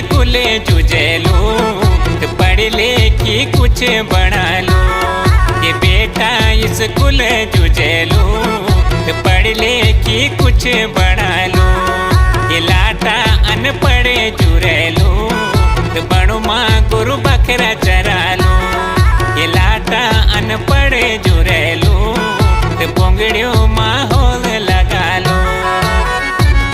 School जुझेलू, पढ़ लिखी कुछ बना लो। ये बेटा स्कूल जुझेलू, पढ़ लिखी कुछ बना लो। ये लाटा अनपढ़ जुरेलू, बड़ू माँ गुरु बकरा चरा लो। ये लाटा अनपढ़ जुरेलू, पोंगड़ियों